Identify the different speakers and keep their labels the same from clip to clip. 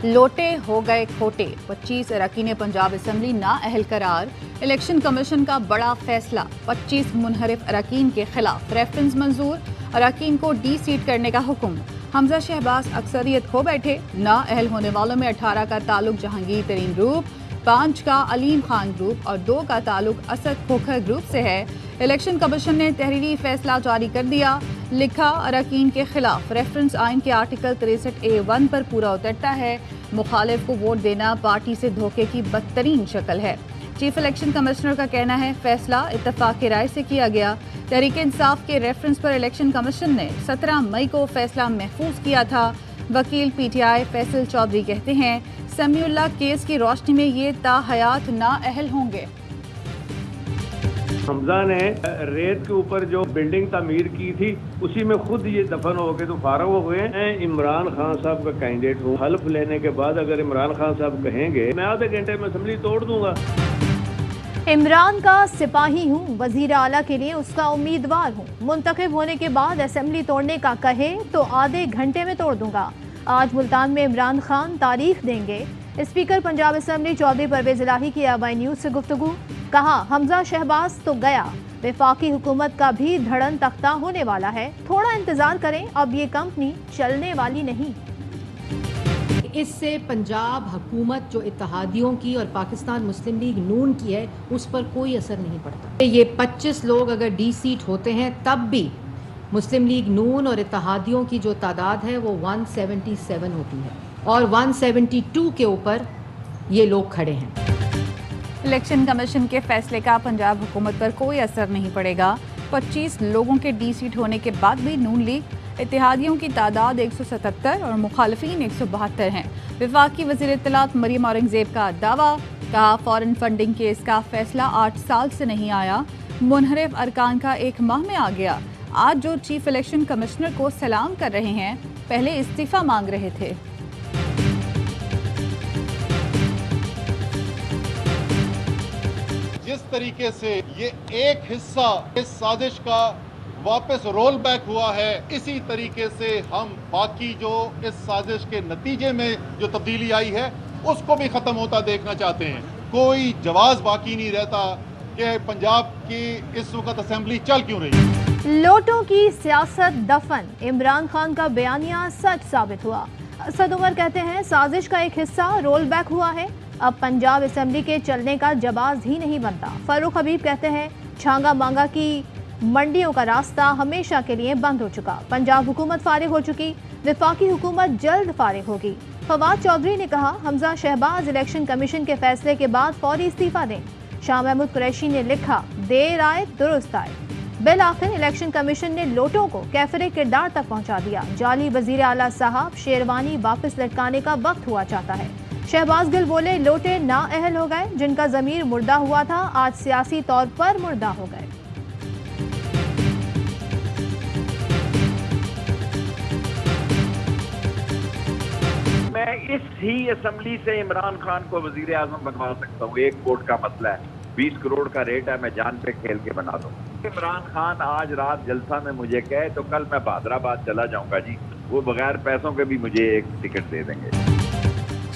Speaker 1: लोटे हो गए खोटे, 25 अरकान पंजाब असम्बली नाअहल करार। इलेक्शन कमीशन का बड़ा फैसला, 25 मुनहरिफ अरकान के खिलाफ रेफरेंस मंजूर, अरकान को डी सीट करने का हुक्म। हमजा शहबाज अक्सरियत खो बैठे, नाअहल होने वालों में 18 का ताल्लुक जहांगीर तरीन ग्रुप, 5 का अलीम खान ग्रुप और 2 का ताल्लुक असद खोखर ग्रुप से है। इलेक्शन कमीशन ने तहरीरी फैसला जारी कर दिया। लिखा, अरकान के खिलाफ रेफरेंस आइन के आर्टिकल 63A1 पर पूरा उतरता है। मुखालिफ को वोट देना पार्टी से धोखे की बदतरीन शक्ल है। चीफ इलेक्शन कमिश्नर का कहना है फैसला इत्तफाक की राय से किया गया। तहरीक इंसाफ के रेफरेंस पर इलेक्शन कमीशन ने 17 मई को फैसला महफूज किया था। वकील PTI फैसल चौधरी कहते हैं समीउल्लाह केस की रोशनी में ये ताहयात नाअहल होंगे।
Speaker 2: हमजा ने रेत के ऊपर जो बिल्डिंग तामीर की थी उसी में खुद ये दफन हो गए तो फारग हो गए। मैं इमरान खान साहब का कैंडिडेट हूँ। हल्फ लेने के बाद अगर इमरान खान साहब कहेंगे मैं आधे घंटे में असेंबली तोड़ दूंगा।
Speaker 3: इमरान का सिपाही हूँ, वजीर आला के लिए उसका उम्मीदवार हूँ। मुंतखब होने के बाद असेंबली तोड़ने का कहे तो आधे घंटे में तोड़ दूंगा। आज मुल्तान में इमरान खान तारीख देंगे। स्पीकर पंजाब असेंबली चौधरी परवेज इलाही की AY न्यूज से गुफ्तगू। कहा, हमजा शहबाज तो गया, वफाकी हुकूमत का भी धड़न तख्ता होने वाला है। थोड़ा इंतजार करें, अब ये कंपनी चलने वाली नहीं।
Speaker 4: इससे पंजाब हुकूमत जो इत्तेहादियों की और पाकिस्तान मुस्लिम लीग नून की है उस पर कोई असर नहीं पड़ता। ये 25 लोग अगर डी सीट होते हैं तब भी मुस्लिम लीग नून और इत्तेहादियों की जो तादाद है वो 177 होती है और 172 के ऊपर ये लोग खड़े हैं।
Speaker 1: इलेक्शन कमीशन के फैसले का पंजाब हुकूमत पर कोई असर नहीं पड़ेगा। 25 लोगों के डी सीट होने के बाद भी नून लीग इत्तेहादियों की तादाद 177 और मुखालिफिन 172 हैं। वफाकी वज़ीर इत्तलात मरियम औरंगजेब का दावा। कहा, फॉरेन फंडिंग केस का फैसला 8 साल से नहीं आया, मुनहरिफ अरकान का 1 माह में आ गया। आज जो चीफ इलेक्शन कमिश्नर को सलाम कर रहे हैं पहले इस्तीफा मांग रहे थे।
Speaker 5: जिस तरीके से ये एक हिस्सा इस साजिश का वापस रोल बैक हुआ है, इसी तरीके से हम बाकी जो इस साजिश के नतीजे में जो तब्दीली आई है उसको भी खत्म होता देखना चाहते हैं। कोई जवाब बाकी नहीं रहता कि पंजाब की इस वक्त असेंबली चल क्यों रही है।
Speaker 3: लोटों की सियासत दफन, इमरान खान का बयानिया सच साबित हुआ। असद उमर कहते हैं साजिश का एक हिस्सा रोल बैक हुआ है, अब पंजाब असेंबली के चलने का जवाब ही नहीं बनता। फारूक हबीब कहते हैं छांगा मांगा की मंडियों का रास्ता हमेशा के लिए बंद हो चुका, पंजाब हुकूमत फारिग हो चुकी, वफाकी हुकूमत जल्द फारिग होगी। फवाद चौधरी ने कहा हमजा शहबाज इलेक्शन कमीशन के फैसले के बाद फौरी इस्तीफा दें। शाह महमूद कुरैशी ने लिखा, देर आए दुरुस्त आए। बिल आखिर इलेक्शन कमीशन ने लोटों को कैफरे किरदार तक पहुंचा दिया। जाली वजीर आला साहब शेरवानी वापस लटकाने का वक्त हुआ चाहता है। शहबाज गिल बोले, लोटे नाअहल हो गए, जिनका जमीर मुर्दा हुआ था आज सियासी तौर पर मुर्दा हो गए।
Speaker 6: मैं इस ही असेंबली से इमरान खान को वजीर आजम बनवा सकता हूँ। एक वोट का मसला है, 20 करोड़ का रेट है, मैं जान पे खेल के बना दूँ। इमरान खान आज रात जलसा में मुझे कहे तो कल मैं बहादराबाद चला जाऊंगा जी, वो बगैर पैसों के भी मुझे एक टिकट दे देंगे।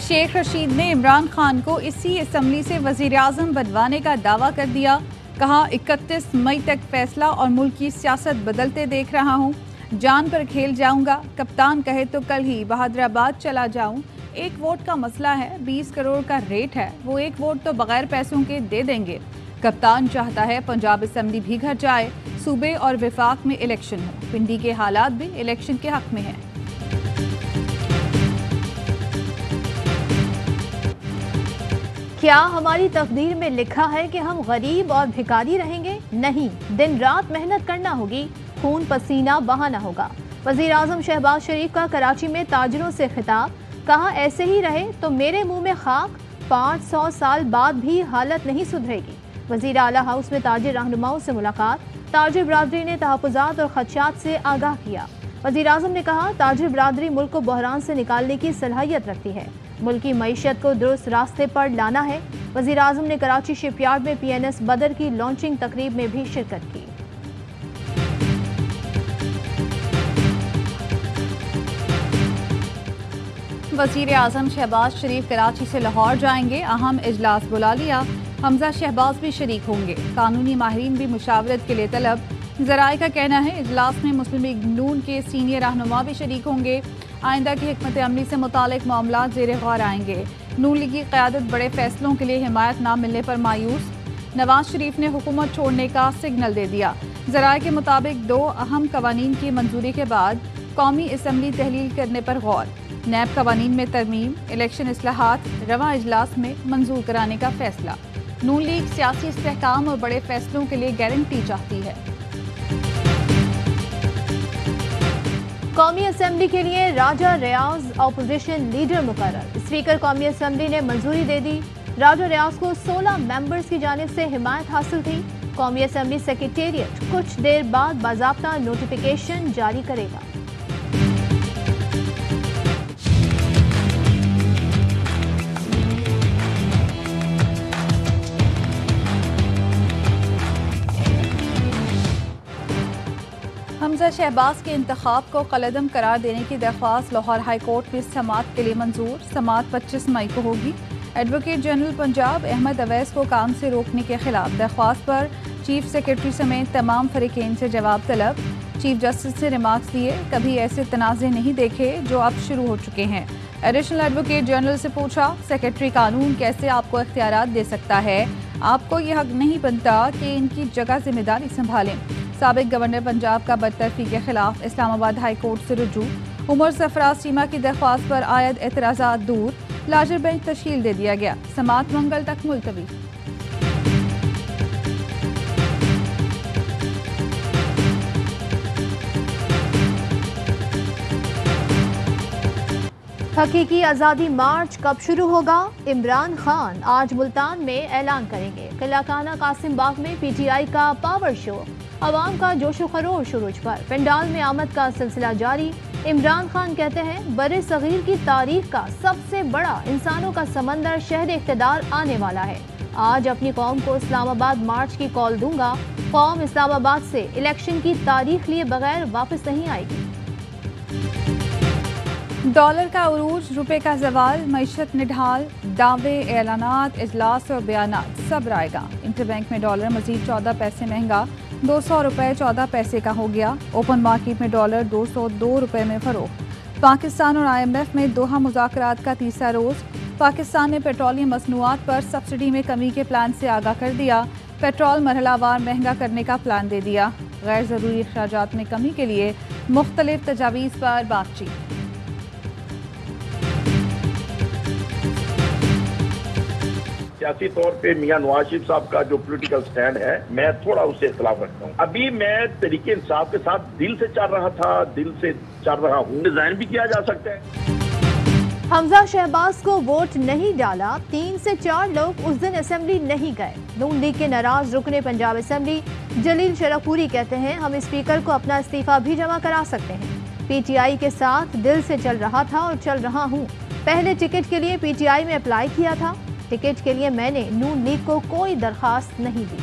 Speaker 1: शेख रशीद ने इमरान खान को इसी असेंबली से वजीर आजम बनवाने का दावा कर दिया। कहा, 31 मई तक फैसला और मुल्क की सियासत बदलते देख रहा हूँ, जान पर खेल जाऊंगा, कप्तान कहे तो कल ही बहादराबाद चला जाऊं। एक वोट का मसला है, 20 करोड़ का रेट है, वो एक वोट तो बगैर पैसों के दे देंगे। कप्तान चाहता है पंजाब असेंबली भी घर जाए, सूबे और विफाक में इलेक्शन हो, पिंडी के हालात भी इलेक्शन के हक में हैं।
Speaker 3: क्या हमारी तकदीर में लिखा है कि हम गरीब और भिखारी रहेंगे? नहीं, दिन रात मेहनत करना होगी, खून पसीना बहाना होगा। वजीर आजम शहबाज शरीफ का कराची में ताजिरों से खिताब। कहा, ऐसे ही रहे तो मेरे मुंह में खाक, 500 साल बाद भी हालत नहीं सुधरेगी। वजीर आला हाउस में ताजिर रहनुमाओं से मुलाकात। ताजिर बरादरी ने तहफ़्फ़ुज़ात और खदशात से आगाह किया। वजीर आजम ने कहा, ताजिर बरादरी मुल्क को बहरान से निकालने की सलाहियत रखती है, मुल्क की मईशत को दुरुस्त रास्ते पर लाना है। वजीर आजम ने कराची शिपयार्ड में PNS बदर की लॉन्चिंग तकरीब में भी शिरकत की।
Speaker 1: वज़ीर आज़म शहबाज शरीफ कराची से लाहौर जाएंगे, अहम इजलास बुला लिया। हमजा शहबाज भी शरीक होंगे। कानूनी माहिरीन भी मुशावरत के लिए तलब। ज़राए का कहना है इजलास में मुस्लिम लीग नून के सीनियर रहनुमा भी शरीक होंगे। आइंदा की हिकमत अमली से मुतालिक मामला ज़ेर गौर आएंगे। नून लीग की क़यादत बड़े फैसलों के लिए हिमायत न मिलने पर मायूस। नवाज शरीफ ने हुकूमत छोड़ने का सिग्नल दे दिया। ज़राए के मुताबिक 2 अहम कवानीन की मंजूरी के बाद कौमी असम्बली तहलील करने पर गौर। नैब कवानीन में तरमीम, इलेक्शन इस्लाहात रवा इजलास में मंजूर कराने का फैसला। नून लीग सियासी इस्तेहकाम और बड़े फैसलों के लिए गारंटी चाहती है।
Speaker 3: कौमी असम्बली के लिए राजा रियाज अपोजिशन लीडर मुकर्रर। स्पीकर कौमी असम्बली ने मंजूरी दे दी। राजा रियाज को 16 मेंबर्स की जानिब से हिमायत हासिल थी। कौमी असम्बली सेक्रेटेरिएट कुछ देर बाद बाज़ाब्ता नोटिफिकेशन जारी करेगा।
Speaker 1: हमजा शहबाज के इंतखाब को कलअदम करार देने की दरख्वास्त लाहौर हाई कोर्ट में समाअत के लिए मंजूर। समाअत 25 मई को होगी। एडवोकेट जनरल पंजाब अहमद अवैस को काम से रोकने के खिलाफ दरख्वास्त पर चीफ सेक्रेटरी समेत तमाम फरीकेन से जवाब तलब। चीफ जस्टिस ने रिमार्क्स दिए, कभी ऐसे तनाज़े नहीं देखे जो अब शुरू हो चुके हैं। एडिशनल एडवोकेट जनरल से पूछा, सेक्रेटरी कानून कैसे आपको इख्तियारात दे सकता है? आपको यह हक नहीं बनता कि इनकी जगह जिम्मेदारी संभालें। साबिक गवर्नर पंजाब का बदतरफी के खिलाफ इस्लामाबाद हाई कोर्ट से रुजू। उमर सरफराज चीमा की दरख्वास्त पर आयद एतराज़ात दूर। लार्जर बेंच तश्कील दे दिया गया। समाअत मंगल तक मुलतवी।
Speaker 3: हकीकी आज़ादी मार्च कब शुरू होगा? इमरान खान आज मुल्तान में ऐलान करेंगे। किला खाना कासिम बाग में पीटीआई का पावर शो। अवाम का जोशो खरोश शुरूज पर। पंडाल में आमद का सिलसिला जारी। इमरान खान कहते हैं बरे सगीर की तारीख का सबसे बड़ा इंसानों का समंदर शहर इख्तिदार आने वाला है। आज अपनी कौम को इस्लामाबाद मार्च की कॉल दूंगा। कौम इस्लामाबाद से इलेक्शन की तारीख लिए बगैर वापस नहीं आएगी।
Speaker 1: डॉलर का उरूज, रुपए का जवाल, मईशत निढाल, दावे, ऐलानात, इजलास और बयानात सब आएगा। इंटरबैंक में डॉलर मजीद 14 पैसे महंगा, 200 रुपये 14 पैसे का हो गया। ओपन मार्केट में डॉलर 202 रुपये में फरोख्त। पाकिस्तान और IMF में दोहा मुज़ाकरात का तीसरा रोज़। पाकिस्तान ने पेट्रोलियम मसनूआत पर सब्सिडी में कमी के प्लान से आगाह कर दिया। पेट्रोल मरहलावार महंगा करने का प्लान दे दिया। गैर ज़रूरी अखराजात में कमी के लिए मुख्तलिफ तजावीज़ पर बातचीत।
Speaker 7: सियासी तौर पे मियां नवाज शरीफ साहब का जो पॉलिटिकल स्टैंड है, मैं थोड़ा उससे इख्तिलाफ रखता हूँ। अभी मैं तरीके इंसाफ के साथ दिल से चल रहा था, दिल से चल रहा हूँ। डिजाइन भी किया जा सकता है।
Speaker 3: हमजा शहबाज को वोट नहीं डाला, 3 से 4 लोग उस दिन असेंबली नहीं गए। नून लीग के नाराज रुकने पंजाब असेंबली जलील शराफूरी कहते हैं हम स्पीकर को अपना इस्तीफा भी जमा करा सकते हैं। पीटीआई के साथ दिल से चल रहा था और चल रहा हूँ। पहले टिकट के लिए पीटीआई में अप्लाई किया था। टिकट के लिए मैंने नून लीग को कोई दरखास्त नहीं दी।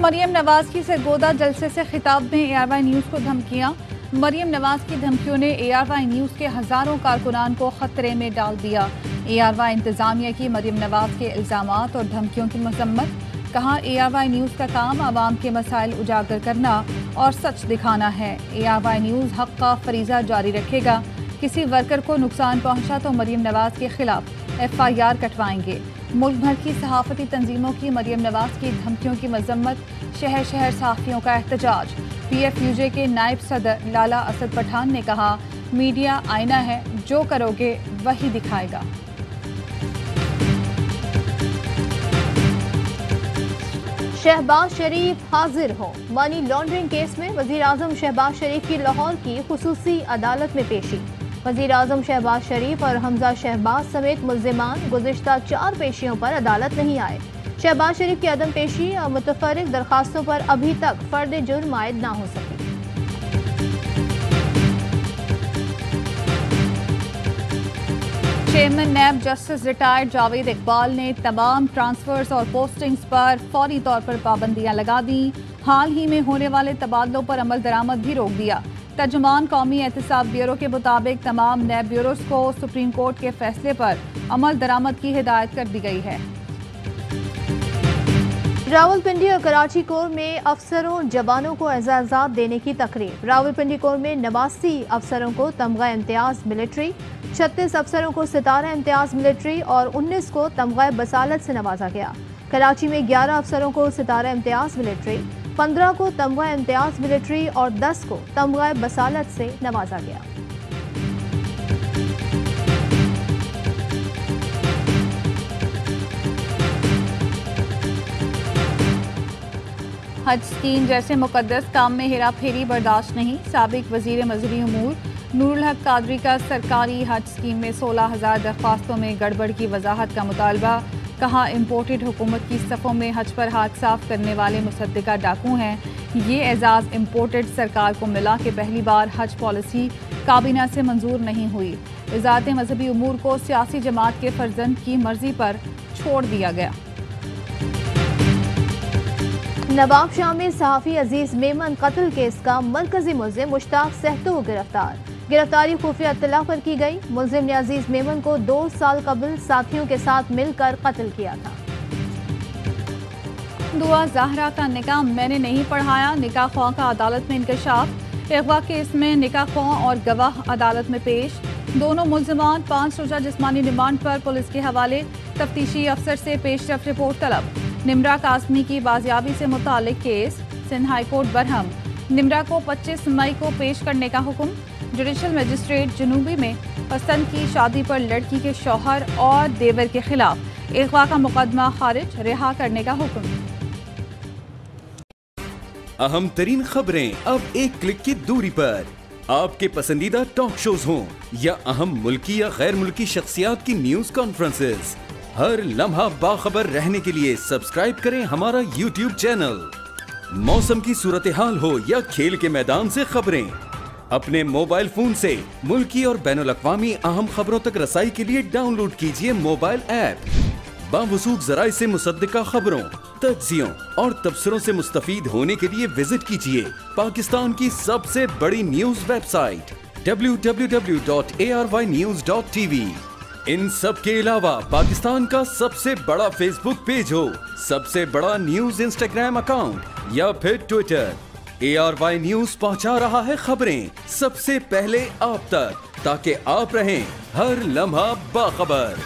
Speaker 1: मरियम नवाज की सरगोदा जलसे से खिताब में ARY न्यूज़ को धमकियां। मरियम नवाज की धमकियों ने ARY न्यूज़ के हजारों कारकुनान को खतरे में डाल दिया। ARY इंतजामिया की मरियम नवाज के इल्जामात और धमकियों की मजम्मत। कहा ARY न्यूज़ का काम आवाम के मसाइल उजागर करना और सच दिखाना है। ARY न्यूज़ हक का फरीजा जारी रखेगा। किसी वर्कर को नुकसान पहुंचा तो मरियम नवाज के खिलाफ FIR कटवाएंगे। मुल्क भर की सहाफती तंजीमों की मरियम नवाज की धमकियों की मजम्मत। शहर शहर सहाफियों का एहतजाज। PFUJ के नायब सदर लाला असद पठान ने कहा मीडिया आईना है, जो करोगे वही दिखाएगा।
Speaker 3: शहबाज शरीफ हाजिर हो। मनी लॉन्ड्रिंग केस में वजीर आजम शहबाज शरीफ की लाहौर की खुसूसी अदालत में पेशी। वजीर आजम शहबाज शरीफ और हमजा शहबाज समेत मुल्जिमान गुज़िश्ता 4 पेशियों पर अदालत नहीं आए। शहबाज शरीफ की अदम पेशी और मुतफर्रिक दरखास्तों पर अभी तक फर्द जुर्म आयद ना हो सकी।
Speaker 1: Chairman NAB justice retired Javed Iqbal ने तमाम ट्रांसफर्स और पोस्टिंग्स पर फौरी तौर पर पाबंदियां लगा दी। हाल ही में होने वाले तबादलों पर अमल दरामद भी रोक दिया। तर्जुमान कौमी एहतसाब ब्यूरो के मुताबिक तमाम नए ब्यूरोज को सुप्रीम कोर्ट के फैसले पर अमल दरामद की हिदायत कर दी गई है।
Speaker 3: रावलपिंडी और कराची कोर में अफसरों और जवानों को एजाज़ात देने की तकरीब। रावलपिंडी कोर में 89 अफसरों को तमगा इम्तियाज मिलिट्री, 36 अफसरों को सितारा इम्तियाज मिलिट्री और 19 को तमगा बसालत से नवाजा गया। कराची में 11 अफसरों को सितारा इम्तियाज मिलिट्री, 15 को तमगा इम्तियाज मिलिट्री और 10 को तमगा बसालत से नवाजा गया।
Speaker 1: हज स्कीम जैसे मुकद्दस काम में हेरा फेरी बर्दाश्त नहीं। साबिक वजीर मजहबी उमूर नूरुल हक कादरी का सरकारी हज स्कीम में 16,000 दरख्वास्तों में गड़बड़ की वजाहत का मुतालबा। कहा इम्पोर्टेड हुकूमत की सफ़ों में हज पर हाथ साफ करने वाले मुसद्दिका डाकू हैं। ये एजाज़ इम्पोर्टेड सरकार को मिला कि पहली बार हज पॉलिसी काबीना से मंजूर नहीं हुई। वज़ारत मजहबी उमूर को सियासी जमात के फर्जंद की मर्जी पर छोड़ दिया गया।
Speaker 3: नवाब शाह में सहाफ़ी अजीज मेमन कत्ल केस का मरकजी मुल्जिम मुश्ताक सहतो गिरफ्तार। गिरफ्तारी खुफिया इत्तला पर की गई। मुल्जिम ने अजीज मेमन को 2 साल कबल साथियों के साथ मिलकर कत्ल किया था।
Speaker 1: दुआ ज़हरा का निकाह मैंने नहीं पढ़ाया, निकाह ख्वाह का अदालत में इंकशाफ। अगवा केस में निकाह ख्वाह और गवाह अदालत में पेश। दोनों मुल्जिमान 5 रोजा जिस्मानी रिमांड पर पुलिस के हवाले। तफ्तीशी अफसर से पेशरफ रिपोर्ट तलब। निमरा कासमी की बाजियाबी से मुतालिक case Sindh high court Barham. Nimra को 25 मई को पेश करने का हुक्म। जुडिशल मजिस्ट्रेट जनूबी में पसंद की शादी पर लड़की के शौहर और देवर के खिलाफ अगवा का मुकदमा खारिज, रिहा करने का हुक्म।
Speaker 8: अहम तरीन खबरें अब एक क्लिक की दूरी पर। आपके पसंदीदा टॉक शोज हों या अहम मुल्की या गैर मुल्की शख्सियात की न्यूज कॉन्फ्रेंसेस, हर लम्हा बाखबर रहने के लिए सब्सक्राइब करें हमारा YouTube चैनल। मौसम की सूरत हाल हो या खेल के मैदान से खबरें, अपने मोबाइल फोन से मुल्की और बैनुल-अक़वामी अहम खबरों तक रसाई के लिए डाउनलोड कीजिए मोबाइल ऐप। बावसूख ज़राए से मुसद्दिका खबरों, तज्ज़ियों और तबसरों से मुस्तफ़ीद होने के लिए विजिट कीजिए पाकिस्तान की सबसे बड़ी न्यूज वेबसाइट www.arYnews.tv। इन सब के अलावा पाकिस्तान का सबसे बड़ा फेसबुक पेज हो, सबसे बड़ा न्यूज इंस्टाग्राम अकाउंट या फिर ट्विटर, ARY न्यूज पहुंचा रहा है खबरें सबसे पहले आप तक, ताकि आप रहें हर लम्हा बाखबर।